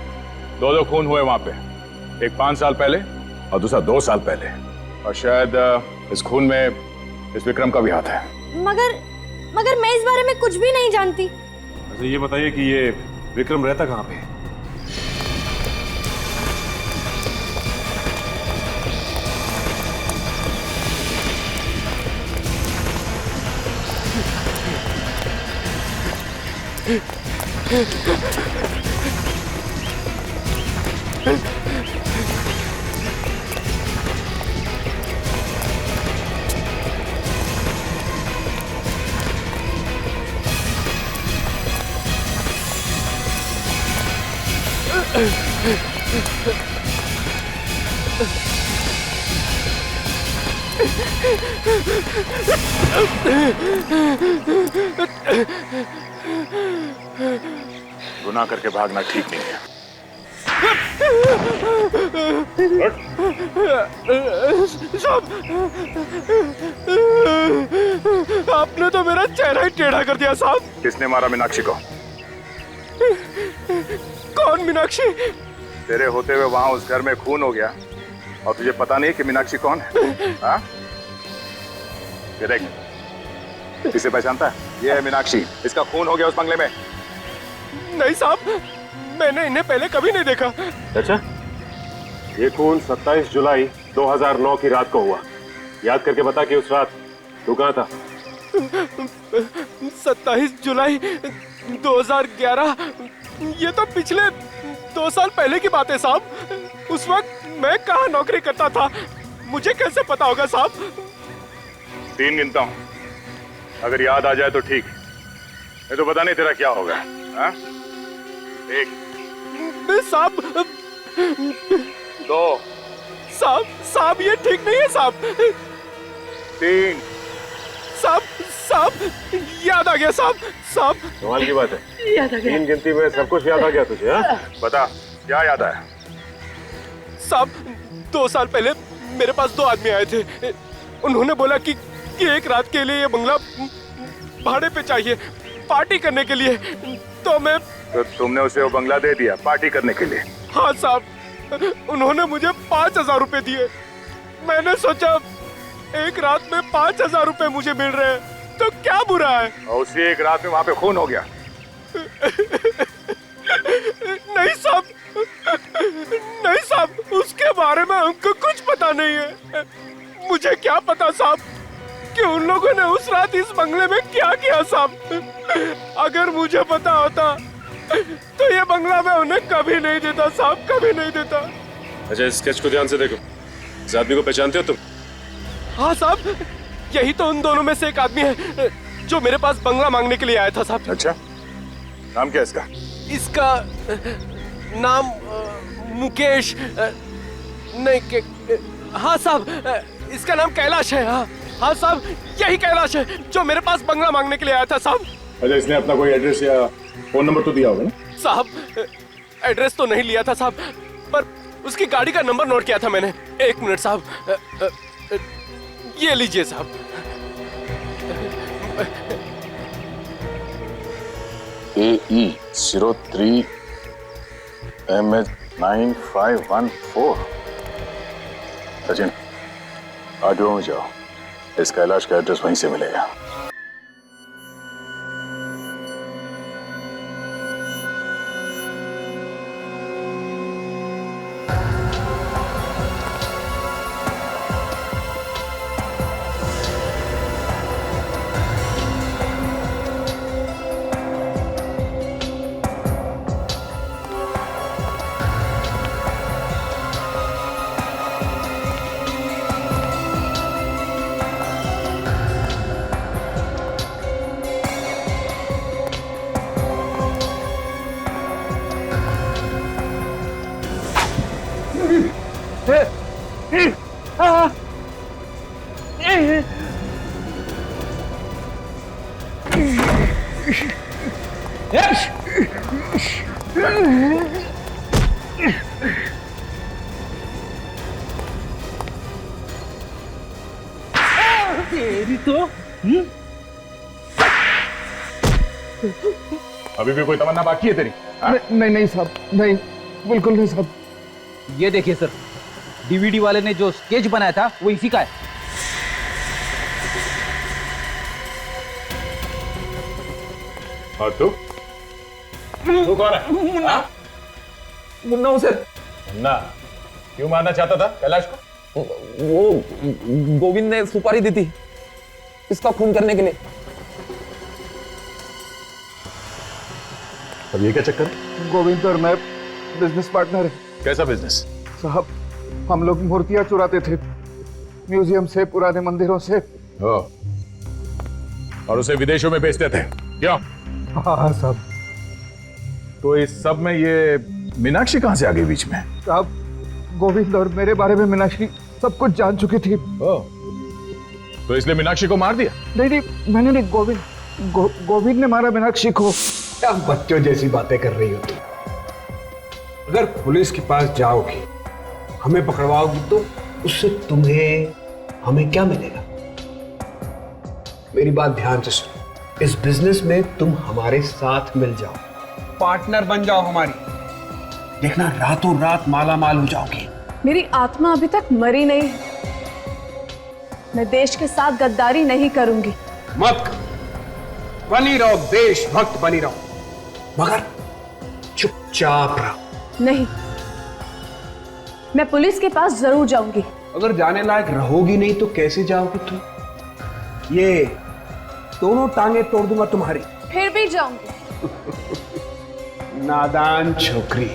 S7: 2 खून हुए वहां पे, एक 5 साल पहले और दूसरा 2 साल पहले। और शायद इस खून में इस विक्रम का भी हाथ है।
S16: मगर मैं इस बारे में कुछ भी नहीं जानती।
S10: अच्छा ये बताइए कि ये विक्रम रहता कहाँ पे?
S7: गुनाह करके भागना ठीक नहीं है।
S10: साहब, आपने तो मेरा चेहरा ही टेढ़ा कर दिया साहब।
S7: किसने मारा मीनाक्षी को?
S10: कौन मीनाक्षी?
S7: तेरे होते हुए वहां उस घर में खून हो गया और तुझे पता नहीं कि मीनाक्षी कौन है? हाँ? ये देख, इसे पहचानता है? ये है मीनाक्षी, इसका खून हो गया उस बंगले में।
S10: नहीं साहब, मैंने इन्हें पहले कभी नहीं देखा। अच्छा, ये खून 27 जुलाई 2009 की रात को हुआ। याद करके बता कि उस रात तू कहाँ था? 27 जुलाई 2011, ये तो पिछले 2 साल पहले की बात है साहब। उस वक्त मैं कहाँ नौकरी करता था, मुझे कैसे पता होगा साहब?
S7: 3 गिनता हूँ, अगर याद आ जाए तो ठीक, नहीं तो पता नहीं तेरा क्या होगा। हाँ? 1
S10: साहब,
S7: 2
S10: साहब ये ठीक नहीं है साहब।
S7: 3
S10: साहब याद आ गया साहब।
S7: कमाल की बात है,
S10: याद आ गया।
S7: 3 गिनती में सब कुछ याद आ गया तुझे? हाँ? बता क्या याद आया?
S10: साहब, 2 साल पहले मेरे पास 2 आदमी आए थे। उन्होंने बोला कि एक रात के लिए ये बंगला भाड़े पे चाहिए, पार्टी करने के लिए। तो
S7: तुमने उसे वो बंगला दे दिया पार्टी करने के लिए?
S10: हाँ साहब, उन्होंने मुझे 5,000 रुपए दिए। मैंने सोचा एक रात में 5,000 रुपए मुझे मिल रहे हैं तो क्या बुरा है।
S7: और उसी एक रात में वहां पे खून हो गया?
S10: नहीं साहब, उसके बारे में हमको कुछ पता नहीं है। मुझे क्या पता साहब कि उन लोगों ने उस रात इस बंगले में क्या किया साहब। अगर मुझे पता होता तो ये बंगला मैं उन्हें कभी नहीं देता साहब, कभी नहीं देता। अच्छा, इस स्केच को ध्यान से देखो। इस आदमी को पहचानते हो तुम? हाँ साहब, यही तो उन दोनों में से एक आदमी है जो मेरे पास बंगला मांगने के लिए आया था साहब।
S7: अच्छा, नाम क्या है इसका?
S10: इसका नाम मुकेश नहीं, हाँ साहब, इसका नाम कैलाश है। हाँ साहब, यही कैलाश है जो मेरे पास बंगला मांगने के लिए आया था साहब।
S7: अच्छा, इसने अपना कोई एड्रेस या फोन नंबर तो दिया होगा ना? साहब,
S10: एड्रेस तो नहीं लिया था साहब, पर उसकी गाड़ी का नंबर नोट किया था मैंने। 1 मिनट साहब, ये लीजिए साहब।
S7: AE 03 MH 9514। सचिन, आरटीओ में जाओ, इस कैलाश का एड्रेस वहीं से मिलेगा।
S9: तेरी तो
S7: अभी भी कोई तमन्ना बाकी है तेरी?
S9: नहीं साहब, नहीं, बिल्कुल नहीं साहब। ये देखिए सर, डीवीडी वाले ने जो स्केच बनाया था वो इसी का है।
S7: और तू कौन है?
S12: मुन्ना हूं सर।
S7: मुन्ना? क्यों मारना चाहता था कैलाश को?
S12: वो गोविंद ने सुपारी दी थी इसका खून करने के लिए।
S7: अब ये क्या चक्कर है?
S13: गोविंद और मैं बिजनेस पार्टनर है।
S7: कैसा बिजनेस?
S13: साहब, हम लोग मूर्तियां चुराते थे म्यूजियम से, पुराने मंदिरों से।
S7: और उसे विदेशों में बेचते थे, क्यों?
S13: हाँ साहब।
S7: तो इस सब में ये मीनाक्षी कहां से आ गई बीच में?
S13: साहब, गोविंद और मेरे बारे में मीनाक्षी सब कुछ जान चुकी थी।
S7: तो इसलिए मीनाक्षी को मार दिया?
S13: नहीं, मैंने नहीं, गोविंद ने मारा मीनाक्षी को।
S4: क्या बच्चों जैसी बातें कर रही हो तुम? अगर पुलिस के पास जाओगी, हमें पकड़वाओगी, तो उससे तुम्हें हमें क्या मिलेगा? मेरी बात ध्यान से सुनो। इस बिजनेस में तुम हमारे साथ मिल जाओ, पार्टनर बन जाओ हमारी, देखना रातों रात माला माल हो जाओगी।
S3: मेरी आत्मा अभी तक मरी नहीं है। मैं देश के साथ गद्दारी नहीं करूंगी।
S4: मत करो। बनी रहो, देशभक्त बनी रहो, मगर चुपचाप रहो।
S3: नहीं, मैं पुलिस के पास जरूर जाऊंगी।
S4: अगर जाने लायक रहोगी नहीं तो कैसे जाओगी तुम? ये दोनों टांगे तोड़ दूंगा तुम्हारी।
S3: फिर भी जाऊंगी।
S4: नादान छोकरी,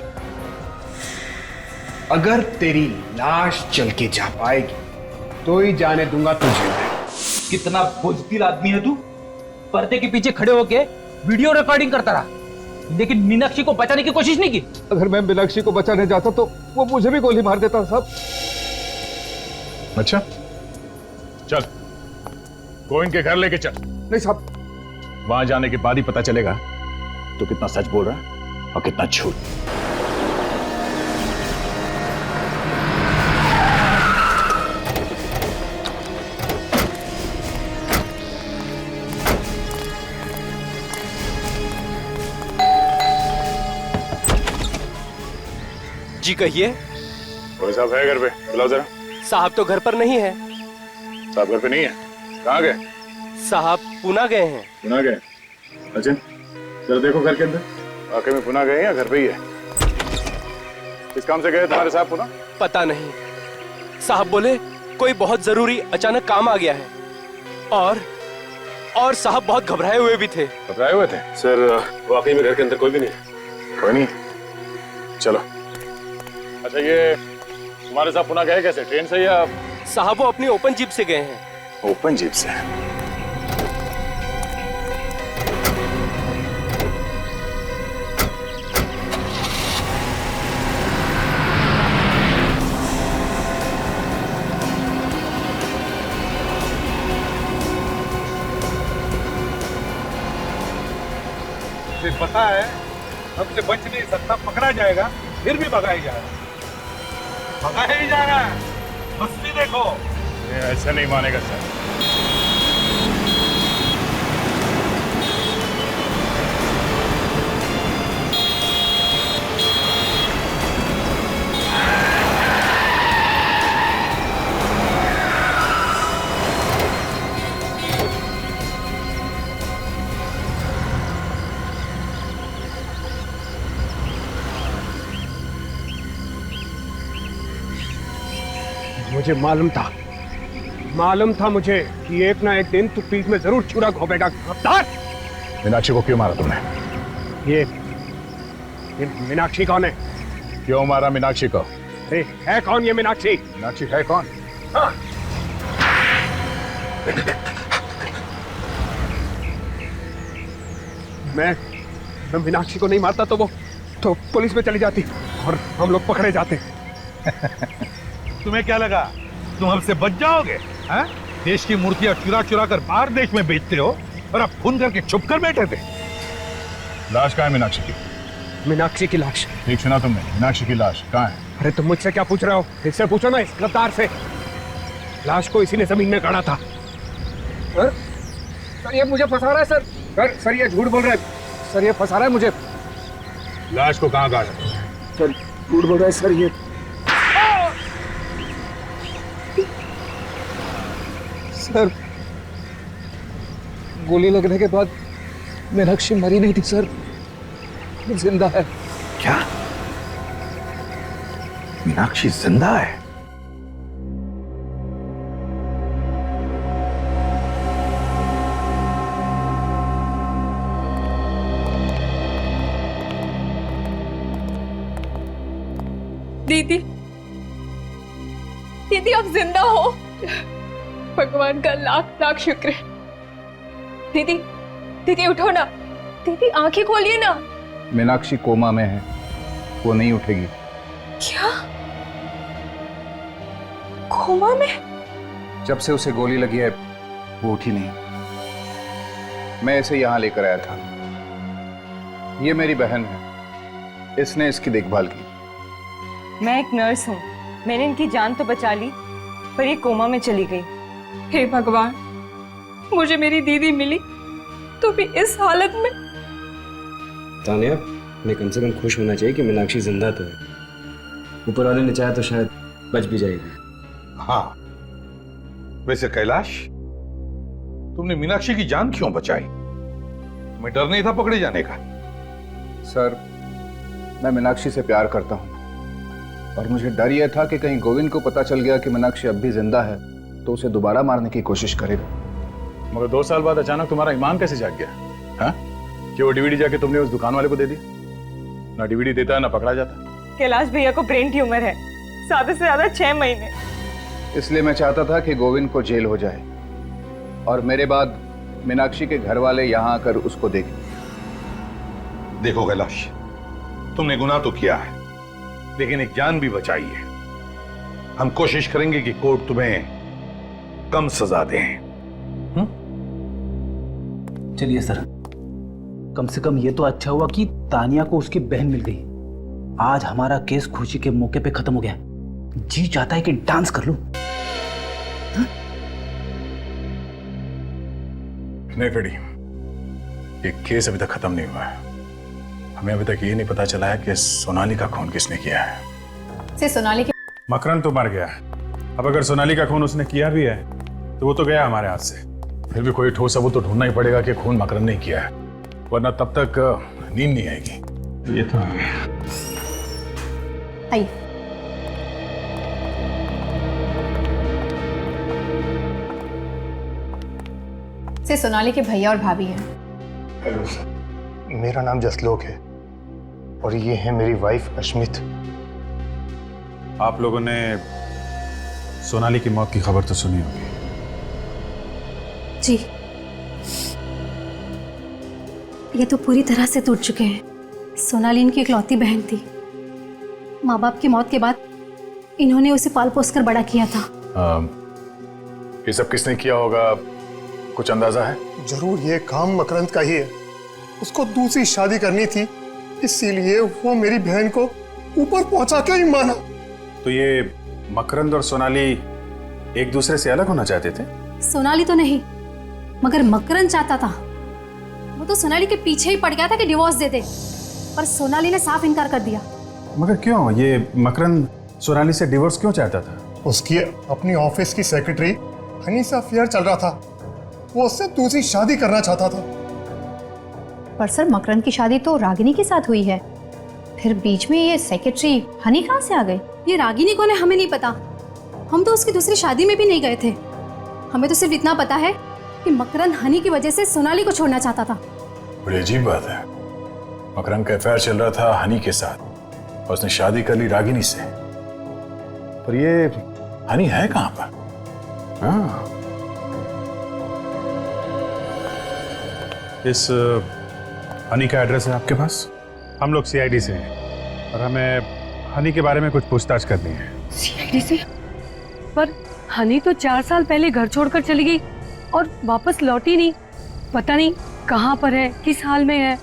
S4: अगर तेरी लाश चल के जा पाएगी तो ही जाने दूंगा तुझे।
S9: कितना बुज़दिल आदमी है तू। पर्दे के पीछे खड़े होके वीडियो रिकॉर्डिंग करता रहा, लेकिन मीनाक्षी को बचाने की कोशिश नहीं की।
S4: अगर मैं मीनाक्षी को बचाने जाता तो वो मुझे भी गोली मार देता साहब।
S7: अच्छा चल, गोविंद के घर लेके चल।
S4: नहीं साहब,
S7: वहां जाने के बाद ही पता चलेगा तो कितना सच बोल रहा है और कितना झूठ।
S10: जी कहिए।
S7: कोई साहब है घर पे? बुलाओ जरा।
S10: साहब तो घर पर नहीं है।
S7: साहब घर पे नहीं है? कहाँ गए?
S10: साहब पुणे गए हैं।
S7: पुणे गए? अच्छा, जरा देखो घर के अंदर, वाकई में पुणे गए या घर पे ही है? किस काम से गए तुम्हारे साहब पुणे?
S10: पता नहीं, साहब बोले कोई बहुत जरूरी अचानक काम आ गया है, और साहब बहुत घबराए हुए भी थे।
S7: घबराए हुए थे?
S17: सर वाकई में घर के अंदर कोई भी नहीं है।
S7: कोई नहीं? चलो। अच्छा, ये तुम्हारे साहब पुणे गए कैसे, ट्रेन से या?
S10: साहब वो अपनी ओपन जीप से गए हैं।
S7: ओपन जीप से?
S4: पता है हमसे बच नहीं सकता, पकड़ा जाएगा, फिर भी भगाया जाएगा, भगाया ही जा रहा है। मस्ती देखो।
S7: ये ऐसा नहीं मानेगा सर।
S4: मुझे मालूम था मुझे कि एक ना एक दिन तू पीठ में जरूर छुरा घोंपेगा। गद्दार!
S7: मीनाक्षी को क्यों मारा तुमने?
S4: ये मीनाक्षी कौन है?
S7: क्यों मारा मीनाक्षी को?
S4: है कौन ये मीनाक्षी?
S7: मीनाक्षी है कौन?
S4: हाँ। मैं मीनाक्षी को नहीं मारता तो पुलिस में चली जाती और हम लोग पकड़े जाते।
S18: तुम्हें क्या लगा तुम हमसे बच जाओगे? हैं? देश की मूर्तियां चुरा चुरा कर बाहर देश में बेचते हो और अब खून करके छुप कर बैठे थे।
S7: लाश कहाँ है मीनाक्षी की?
S4: मीनाक्षी की लाश?
S7: ठीक सुना तुमने, मीनाक्षी की लाश कहाँ है?
S4: अरे तुम मुझसे क्या पूछ रहे हो? इससे पूछो ना, इस गद्दार से। लाश को इसी ने जमीन में गाड़ा था। सर ये मुझे फंसा रहा है सर। सर ये झूठ बोल रहा है। सर ये फंसा रहा है मुझे।
S7: लाश को कहाँ गाड़ा?
S4: सर झूठ बोल रहा है सर ये। सर गोली लगने के बाद मीनाक्षी मरी नहीं थी सर, जिंदा है।
S7: क्या? मीनाक्षी जिंदा है?
S3: दीदी, दीदी आप जिंदा हो। भगवान का लाख लाख शुक्र है। दीदी, दीदी उठो ना। दीदी आंखें खोलिए ना।
S9: मीनाक्षी कोमा में है, वो नहीं उठेगी।
S3: क्या? कोमा में?
S9: जब से उसे गोली लगी है वो उठी नहीं। मैं इसे यहां लेकर आया था। ये मेरी बहन है, इसने इसकी देखभाल की।
S3: मैं एक नर्स हूँ, मैंने इनकी जान तो बचा ली, पर ये कोमा में चली गई। हे भगवान, मुझे मेरी दीदी मिली तो भी इस हालत में।
S1: तान्या, मैं कम से कम खुश होना चाहिए कि मीनाक्षी जिंदा तो है। ऊपर वाले ने चाहा तो शायद बच भी जाएगी।
S18: हाँ, वैसे कैलाश, तुमने मीनाक्षी की जान क्यों बचाई? तुम्हें डर नहीं था पकड़े जाने का?
S9: सर, मैं मीनाक्षी से प्यार करता हूँ और मुझे डर यह था कि कहीं गोविंद को पता चल गया कि मीनाक्षी अब भी जिंदा है तो उसे दोबारा मारने की कोशिश करेगा।
S7: मगर 2 साल बाद अचानक तुम्हारा ईमान कैसे जाग गया? हाँ? कि वो डीवीडी जाके तुमने उस दुकान वाले को दे दी? ना डीवीडी देता है ना पकड़ा जाता।
S3: कैलाश भैया को ब्रेन ट्यूमर है, ज्यादा से ज्यादा 6 महीने।
S9: इसलिए मैं चाहता था कि गोविंद को जेल हो जाए और मेरे बाद मीनाक्षी के घर वाले यहाँ आकर उसको देखें।
S18: देखो कैलाश, तुमने गुनाह तो किया है, लेकिन एक जान भी बचाई है। हम कोशिश करेंगे कि कोर्ट तुम्हें कम सजा दे।
S9: चलिए सर, कम से कम ये तो अच्छा हुआ कि तानिया को उसकी बहन मिल गई। आज हमारा केस खुशी के मौके पे खत्म हो गया। जी चाहता है कि डांस कर लूं।
S7: नहीं फ्रेडी, ये केस अभी तक खत्म नहीं हुआ है। हमें अभी तक ये नहीं पता चला है कि सोनाली का खून किसने किया है।
S8: से सोनाली के
S6: मकरन तो मर गया। अब अगर सोनाली का खून उसने किया भी है तो वो तो गया हमारे हाथ से।
S7: फिर भी कोई ठोस सबूत तो ढूंढना ही पड़ेगा कि खून मकरन ने किया है, वरना तब तक नींद नहीं आएगी।
S6: ये तो है।
S8: आइए। से सोनाली के भैया और भाभी हैं।
S2: हेलो सर, मेरा नाम जसलोक है और ये है मेरी वाइफ अश्मित।
S6: आप लोगों ने सोनाली की मौत की खबर तो सुनी होगी।
S15: जी, ये तो पूरी तरह से टूट चुके हैं। सोनाली इनकी इकलौती बहन थी। माँ बाप की मौत के बाद इन्होंने उसे पाल पोस कर बड़ा किया था।
S7: ये सब किसने किया होगा, कुछ अंदाजा है?
S2: जरूर ये काम मकरंद का ही है। उसको दूसरी शादी करनी थी, इसीलिए वो मेरी बहन को ऊपर पहुंचा के ही माना।
S6: तो ये मकरंद और सोनाली एक दूसरे से अलग होना चाहते थे?
S15: सोनाली तो नहीं, मगर मकरंद चाहता था। वो तो सोनाली के पीछे ही पड़ गया था कि डिवोर्स दे दे, पर सोनाली ने साफ इनकार कर दिया।
S6: मगर क्यों? ये मकरंद सोनाली से डिवोर्स क्यों चाहता था?
S2: उसकी अपनी ऑफिस की सेक्रेटरी हनी से अफेयर चल रहा था, वो उससे दूसरी शादी करना चाहता था।
S8: पर सर, मकरंद की शादी तो रागिनी के साथ हुई है, फिर बीच में ये सेक्रेटरी हनी कहाँ से आ गई?
S15: ये रागिनी कौन है हमें नहीं पता। हम तो उसकी दूसरी शादी में भी नहीं गए थे। हमें तो सिर्फ इतना पता है कि मकरंद हनी की वजह से सोनाली को छोड़ना चाहता था।
S7: बड़ी अजीब बात है, मकरंद का अफेयर चल रहा था हनी के साथ और उसने शादी कर ली रागिनी से। पर ये हनी है कहाँ पर? हाँ,
S6: इस हनी का एड्रेस है आपके पास? हम लोग सीआईडी से हैं और हमें हनी के बारे में कुछ पूछताछ करनी है।
S11: सीआईडी से? पर हनी तो 4 साल पहले घर छोड़कर चली गई और वापस लौटी नहीं। पता नहीं कहाँ पर है, किस हाल में है।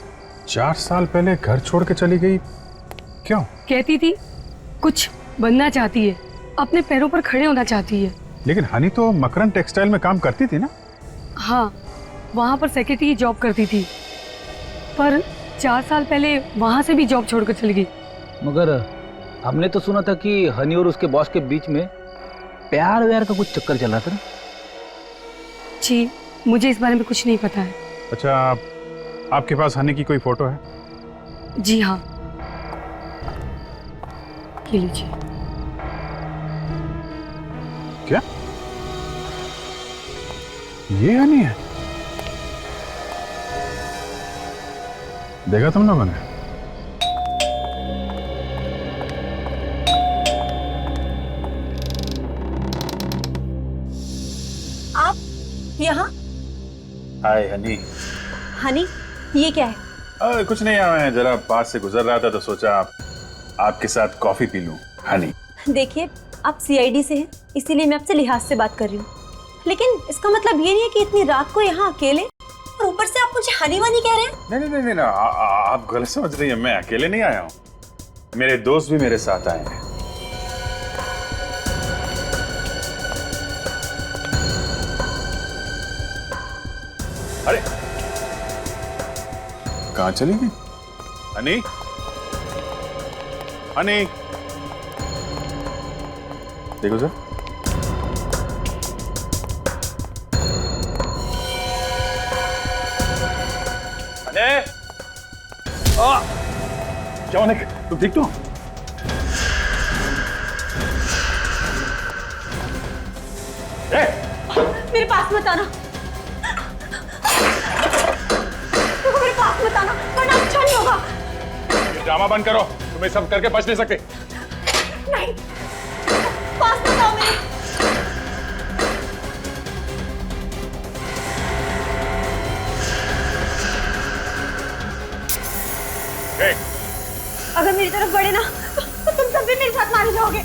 S6: 4 साल पहले घर छोड़ के चली गई? क्यों?
S11: कहती थी कुछ बनना चाहती है, अपने पैरों पर खड़े होना चाहती है।
S6: लेकिन हनी तो मकरंद टेक्सटाइल में काम करती थी ना?
S11: हाँ, वहाँ पर सेक्रेटरी की जॉब करती थी, पर 4 साल पहले वहाँ से भी जॉब छोड़कर चली गई।
S9: मगर हमने तो सुना था कि हनी और उसके बॉस के बीच में प्यार व्यार का कुछ चक्कर चल रहा था ना?
S11: जी, मुझे इस बारे में कुछ नहीं पता है।
S6: अच्छा, आपके पास हनी की कोई फोटो है?
S11: जी हाँ, ये लीजिए।
S6: क्या ये हनी है? देखा तुम लोगों ने?
S15: आप यहाँ?
S6: हाय हनी।
S15: हनी, ये क्या है?
S6: कुछ नहीं, मैं जरा पास से गुजर रहा था तो सोचा आपके साथ कॉफी पी लूं। हनी,
S15: देखिए, आप सीआईडी से हैं, इसीलिए मैं आपसे लिहाज से बात कर रही हूँ। लेकिन इसका मतलब ये नहीं है कि इतनी रात को यहाँ अकेले, और ऊपर से आप मुझे हनी वानी कह रहे हैं।
S6: नहीं, आप गलत समझ रही हैं। मैं अकेले नहीं आया हूँ, मेरे दोस्त भी मेरे साथ आए हैं। कहाँ चली गई? हनी, हनी, देखो सर।
S7: क्या होने? तुम ठीक तो?
S15: मेरे पास मत आना, मेरे पास मत आना, वरना अच्छा नहीं होगा।
S6: ये ड्रामा बंद करो, तुम्हें सब करके बच नहीं सकते।
S15: नहीं, पास मत आओ मेरे। अगर मेरी तरफ बढ़े ना तो तुम सब भी मेरे साथ मारे जाओगे।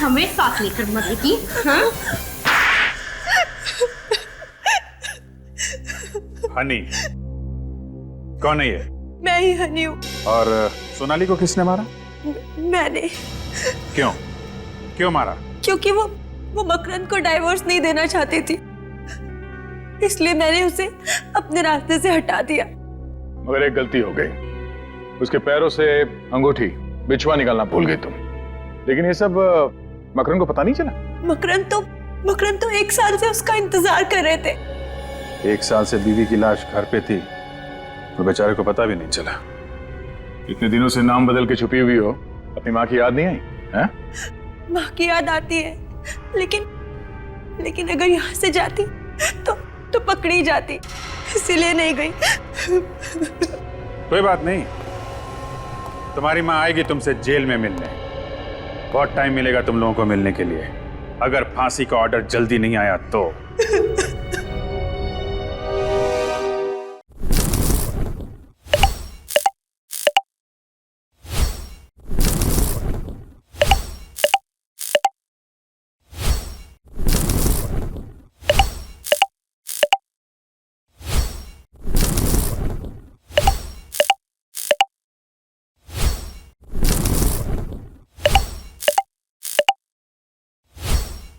S15: हमें साथ लेकर मरेगी, हाँ?
S6: हनी कौन है ये?
S15: मैं ही हनी हूँ।
S6: और सोनाली को किसने मारा?
S15: मैंने।
S6: क्यों? क्यों मारा?
S15: क्योंकि वो मकरंद को डाइवोर्स नहीं देना चाहती थी, इसलिए मैंने उसे अपने रास्ते से हटा दिया।
S7: मगर एक गलती हो गई, उसके पैरों से अंगूठी बिछुआ निकालना भूल गई तुम। लेकिन ये सब मकरंद को पता नहीं चला?
S15: मकरंद तो 1 साल से उसका इंतजार कर रहे थे।
S6: 1 साल से बीवी की लाश घर पे थी तो बेचारे को पता भी नहीं चला। इतने दिनों से नाम बदल के छुपी हुई हो, अपनी माँ की याद नहीं आई? हैं?
S15: माँ की याद आती है, लेकिन अगर यहाँ से जाती तो पकड़ी जाती, इसीलिए नहीं गई।
S6: कोई बात नहीं, तुम्हारी माँ आएगी तुमसे जेल में मिलने। बहुत टाइम मिलेगा तुम लोगों को मिलने के लिए, अगर फांसी का ऑर्डर जल्दी नहीं आया तो।